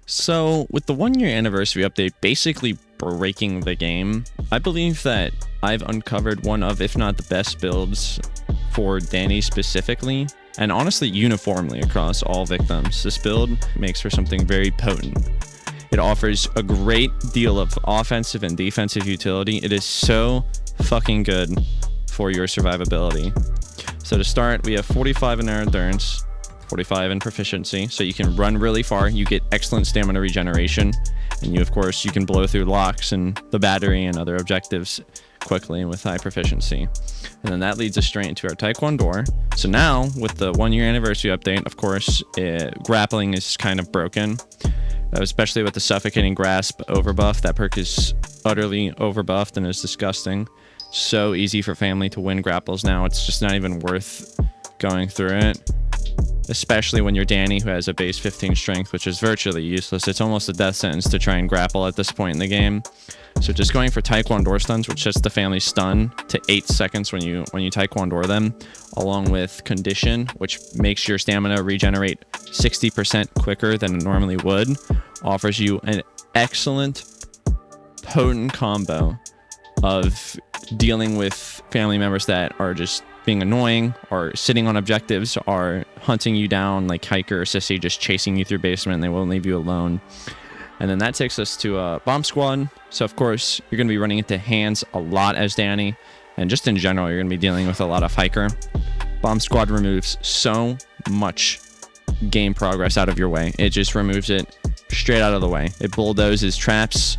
So, with the 1 year anniversary update basically breaking the game, I believe that I've uncovered one of, if not the best builds for Danny specifically, and honestly uniformly across all victims. This build makes for something very potent. It offers a great deal of offensive and defensive utility. It is so fucking good for your survivability. So to start, we have 45 in our endurance, 45 in proficiency, so you can run really far. You get excellent stamina regeneration, and you, of course, you can blow through locks and the battery and other objectives quickly with high proficiency. And then that leads us straight into our Taekwondo. So now, with the 1 year anniversary update, of course, grappling is kind of broken, especially with the suffocating grasp overbuff. That perk is utterly overbuffed and is disgusting. So easy for family to win grapples now. It's just not even worth going through it, especially when you're Danny, who has a base 15 strength, which is virtually useless. It's almost a death sentence to try and grapple at this point in the game. So just going for Taekwondo stuns, which sets the family stun to 8 seconds when you Taekwondo them, along with condition, which makes your stamina regenerate 60% quicker than it normally would, offers you an excellent, potent combo of dealing with family members that are just being annoying or sitting on objectives, or hunting you down like Hiker or Sissy, just chasing you through basement and they won't leave you alone. And then that takes us to Bomb Squad. So of course you're going to be running into hands a lot as Danny, and just in general you're going to be dealing with a lot of Hiker. Bomb Squad removes so much game progress out of your way. It just removes it straight out of the way. It bulldozes traps,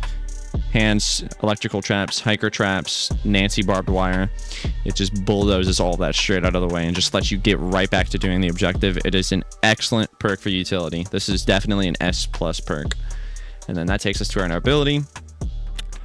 hands, electrical traps, Hiker traps, Nancy barbed wire. It just bulldozes all that straight out of the way and just lets you get right back to doing the objective. It is an excellent perk for utility. This is definitely an S+ perk. And then that takes us to our ability.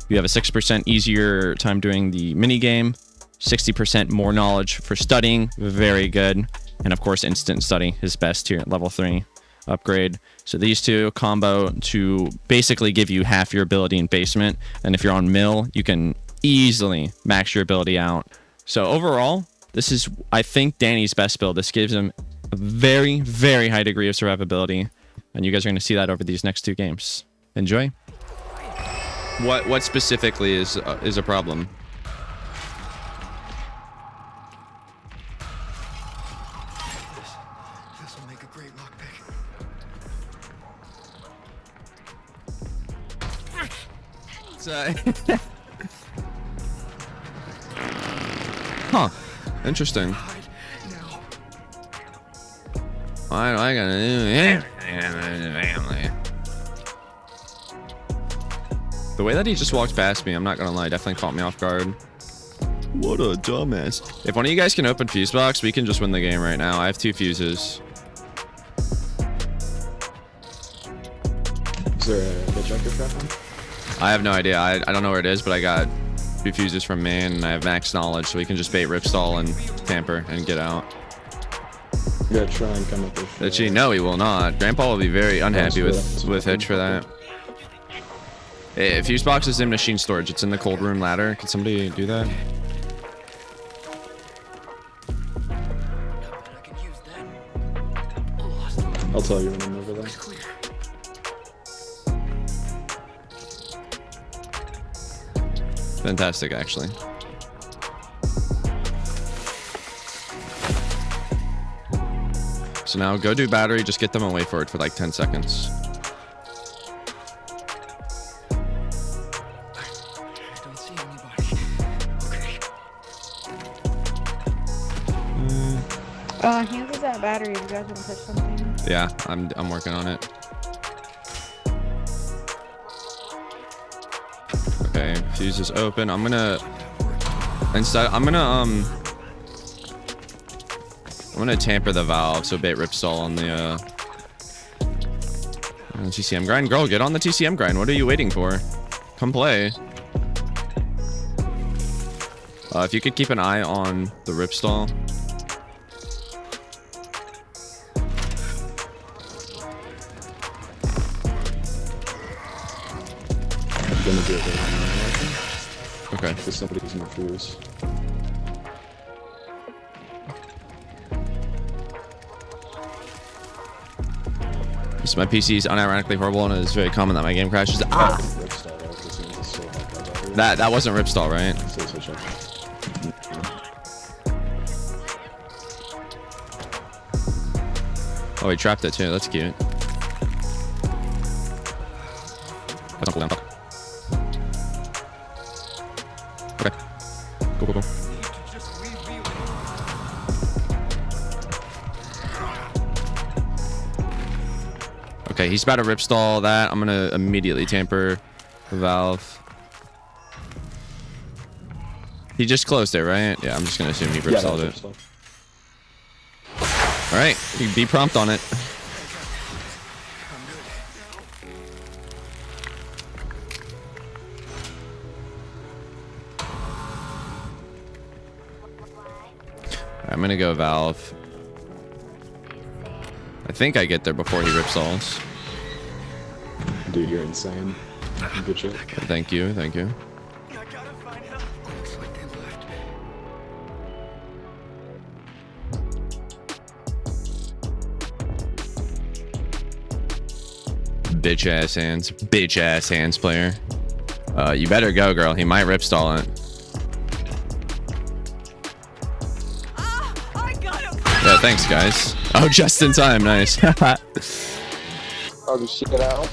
You have a 6% easier time doing the mini game, 60% more knowledge for studying, very good. And of course, instant study is best here at level 3 upgrade. So these two combo to basically give you half your ability in basement. And if you're on mill, you can easily max your ability out. So overall, this is, I think, Danny's best build. This gives him a very, very high degree of survivability. And you guys are going to see that over these next 2 games. Enjoy. What specifically is a problem? This will make a great lockpick. Huh. Interesting. Why do I gotta do family? The way that he just walked past me, I'm not gonna lie, definitely caught me off guard. What a dumbass. If one of you guys can open fuse box, we can just win the game right now. I have 2 fuses. Is there a junker trap on? I have no idea. I don't know where it is, but I got 2 fuses from man, and I have max knowledge, so we can just bait ripstall and tamper and get out. You gotta try and come up with... Actually, no, he will not. Grandpa will be very unhappy with Hitch for that. Hey, fuse box is in machine storage. It's in the cold room ladder. Can somebody do that? I'll tell you when I'm over there. Fantastic, actually. So now go do battery. Just get them away for it for like 10 seconds. Hands is that battery if you guys want to push something. Yeah, I'm working on it. Okay, fuse is open. I'm gonna tamper the valve, so bait ripstall on the TCM grind. Girl, get on the TCM grind. What are you waiting for? Come play. If you could keep an eye on the ripstall. Gonna do it right now. Okay. Because somebody's in the fuse. So my PC is unironically horrible, and it's very common that my game crashes. Ah! Ripstall, though, 'cause it was so hot by battery. That wasn't Ripstall, right? So switch up. Oh, he trapped it too. That's cute. That's not cool down. Fuck. Okay. Cool, cool, cool. Okay, he's about to ripstall that. I'm gonna immediately tamper the valve. He just closed it, right? Yeah, I'm just gonna assume he ripstalled it. Ripstall. All right, you be prompt on it. I'm gonna go valve. I think I get there before he ripstalls. Dude, you're insane. Good shit. Thank you, thank you. Bitch ass hands player. You better go, girl. He might ripstall it. Yeah, thanks, guys. Oh, just in time. Nice. Oh, the shit out.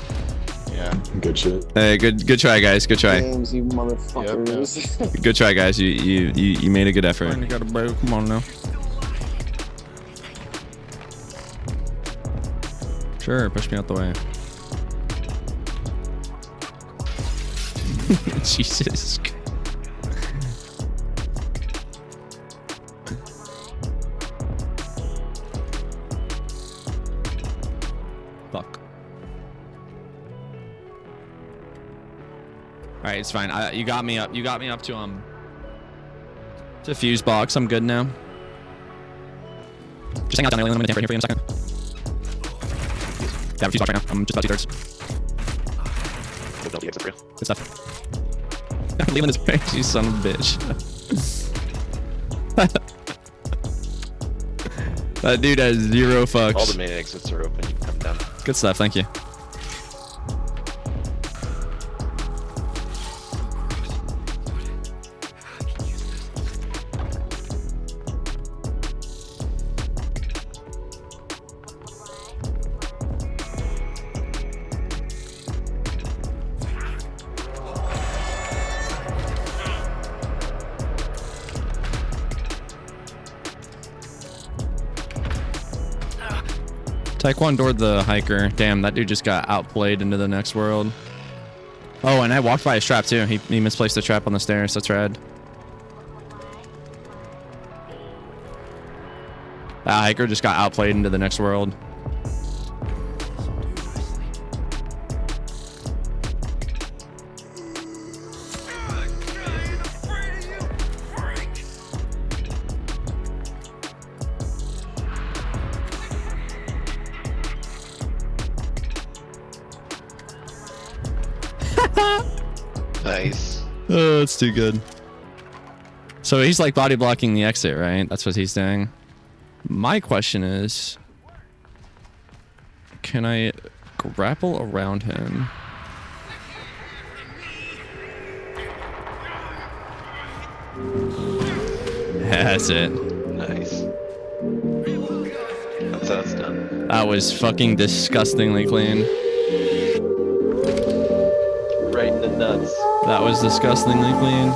Yeah. Good shit. Hey, good try, guys. Good try. Games, you motherfuckers. Good try, guys. You made a good effort. Finally got a bro. Come on now. Sure, push me out the way. Jesus. Fuck. All right, it's fine. You got me up. You got me up to fuse box. I'm good now. Just hang out down there. I'm gonna tamper here for you in a second. Yeah, I'm fuse box right now. I'm just about 2/3. Good stuff. Leland is prank, you son of a bitch. That dude has 0 fucks. All the main exits are open. You can come down. Good stuff, thank you. Taekwondo'd the hiker. Damn, that dude just got outplayed into the next world. Oh, and I walked by his trap too. He misplaced the trap on the stairs. That's rad. That hiker just got outplayed into the next world. Nice. Oh, it's too good. So he's like body blocking the exit, right? That's what he's doing. My question is, can I grapple around him? That's it. Nice. That's how it's done. That was fucking disgustingly clean. Right in the nuts. That was disgustingly clean.